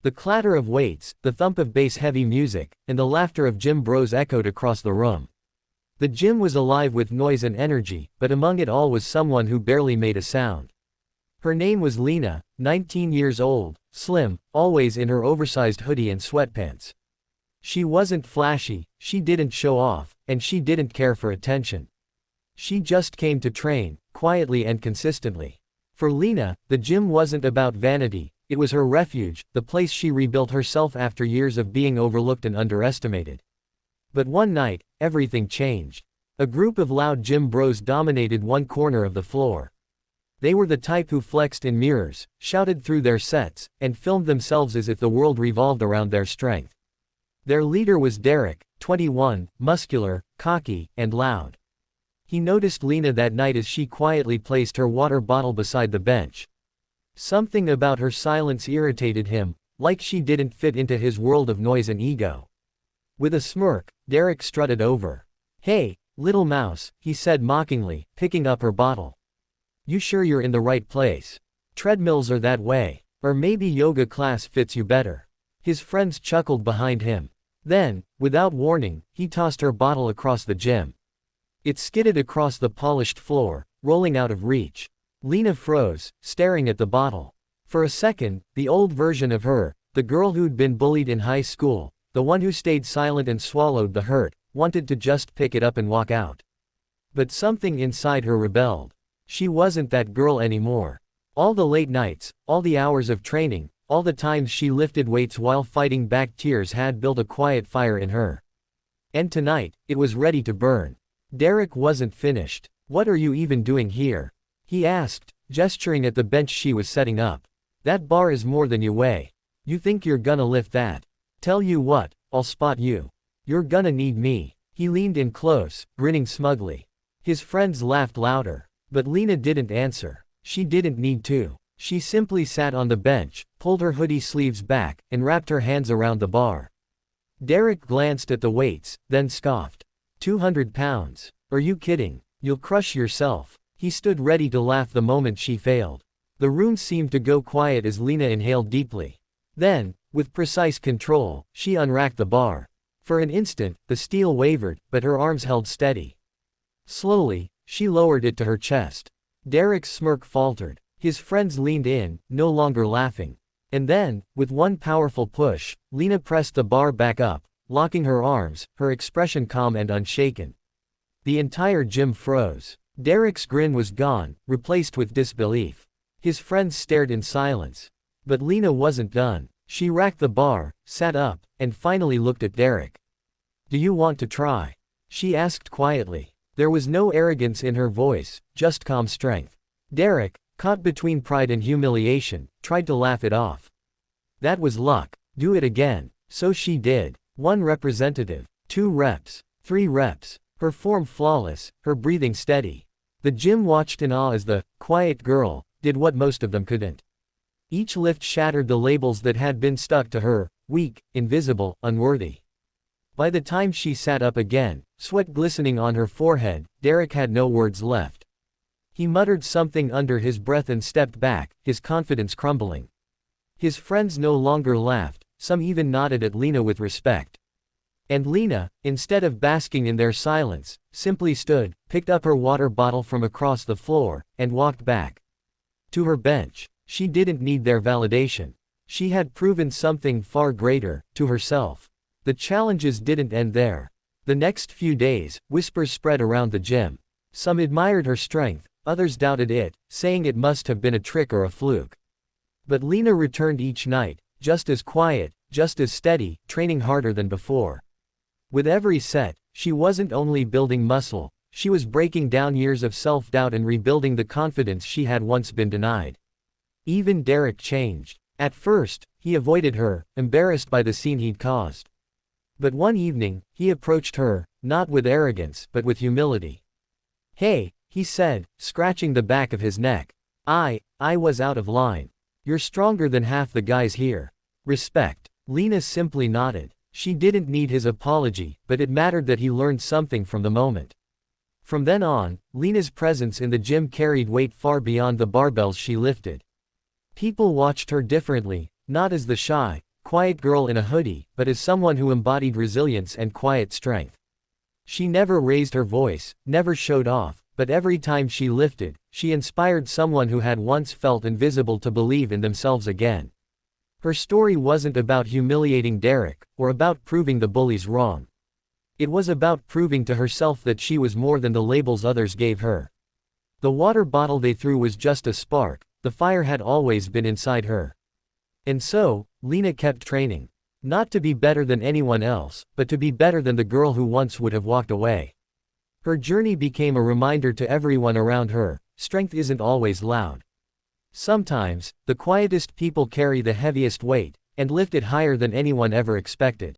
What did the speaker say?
The clatter of weights, the thump of bass-heavy music, and the laughter of gym bros echoed across the room. The gym was alive with noise and energy, but among it all was someone who barely made a sound. Her name was Lena, 19 years old, slim, always in her oversized hoodie and sweatpants. She wasn't flashy, she didn't show off, and she didn't care for attention. She just came to train, quietly and consistently. For Lena, the gym wasn't about vanity, it was her refuge, the place she rebuilt herself after years of being overlooked and underestimated. But one night, everything changed. A group of loud gym bros dominated one corner of the floor. They were the type who flexed in mirrors, shouted through their sets, and filmed themselves as if the world revolved around their strength. Their leader was Derek, 21, muscular, cocky, and loud. He noticed Lena that night as she quietly placed her water bottle beside the bench. Something about her silence irritated him, like she didn't fit into his world of noise and ego. With a smirk, Derek strutted over. "Hey, little mouse," he said mockingly, picking up her bottle. "You sure you're in the right place? Treadmills are that way. Or maybe yoga class fits you better." His friends chuckled behind him. Then, without warning, he tossed her bottle across the gym. It skidded across the polished floor, rolling out of reach. Lena froze, staring at the bottle. For a second, the old version of her, the girl who'd been bullied in high school, the one who stayed silent and swallowed the hurt, wanted to just pick it up and walk out. But something inside her rebelled. She wasn't that girl anymore. All the late nights, all the hours of training, all the times she lifted weights while fighting back tears had built a quiet fire in her. And tonight, it was ready to burn. Derek wasn't finished. "What are you even doing here?" he asked, gesturing at the bench she was setting up. "That bar is more than you weigh. You think you're gonna lift that? Tell you what, I'll spot you. You're gonna need me." He leaned in close, grinning smugly. His friends laughed louder. But Lena didn't answer. She didn't need to. She simply sat on the bench, pulled her hoodie sleeves back, and wrapped her hands around the bar. Derek glanced at the weights, then scoffed. 200 pounds. Are you kidding? You'll crush yourself. He stood ready to laugh the moment she failed. The room seemed to go quiet as Lena inhaled deeply. Then, with precise control, she unracked the bar. For an instant, the steel wavered, but her arms held steady. Slowly, she lowered it to her chest. Derek's smirk faltered. His friends leaned in, no longer laughing. And then, with one powerful push, Lena pressed the bar back up, locking her arms, her expression calm and unshaken. The entire gym froze. Derek's grin was gone, replaced with disbelief. His friends stared in silence. But Lena wasn't done. She racked the bar, sat up, and finally looked at Derek. "Do you want to try?" she asked quietly. There was no arrogance in her voice, just calm strength. Derek, caught between pride and humiliation, tried to laugh it off. That was luck. Do it again. So she did. 1 representative, 2 reps, 3 reps, her form flawless, her breathing steady. The gym watched in awe as the quiet girl did what most of them couldn't. Each lift shattered the labels that had been stuck to her: weak, invisible, unworthy. By the time she sat up again, sweat glistening on her forehead, Derek had no words left. He muttered something under his breath and stepped back, his confidence crumbling. His friends no longer laughed, some even nodded at Lena with respect. And Lena, instead of basking in their silence, simply stood, picked up her water bottle from across the floor, and walked back to her bench. She didn't need their validation. She had proven something far greater, to herself. The challenges didn't end there. The next few days, whispers spread around the gym. Some admired her strength, others doubted it, saying it must have been a trick or a fluke. But Lena returned each night, just as quiet, just as steady, training harder than before. With every set, she wasn't only building muscle, she was breaking down years of self-doubt and rebuilding the confidence she had once been denied. Even Derek changed. At first, he avoided her, embarrassed by the scene he'd caused. But one evening, he approached her, not with arrogance, but with humility. "Hey," he said, scratching the back of his neck. I was out of line. You're stronger than half the guys here. Respect." Lena simply nodded. She didn't need his apology, but it mattered that he learned something from the moment. From then on, Lena's presence in the gym carried weight far beyond the barbells she lifted. People watched her differently, not as the shy, quiet girl in a hoodie, but as someone who embodied resilience and quiet strength. She never raised her voice, never showed off, but every time she lifted, she inspired someone who had once felt invisible to believe in themselves again. Her story wasn't about humiliating Derek, or about proving the bullies wrong. It was about proving to herself that she was more than the labels others gave her. The water bottle they threw was just a spark, the fire had always been inside her. And so, Lena kept training. Not to be better than anyone else, but to be better than the girl who once would have walked away. Her journey became a reminder to everyone around her, strength isn't always loud. Sometimes, the quietest people carry the heaviest weight, and lift it higher than anyone ever expected.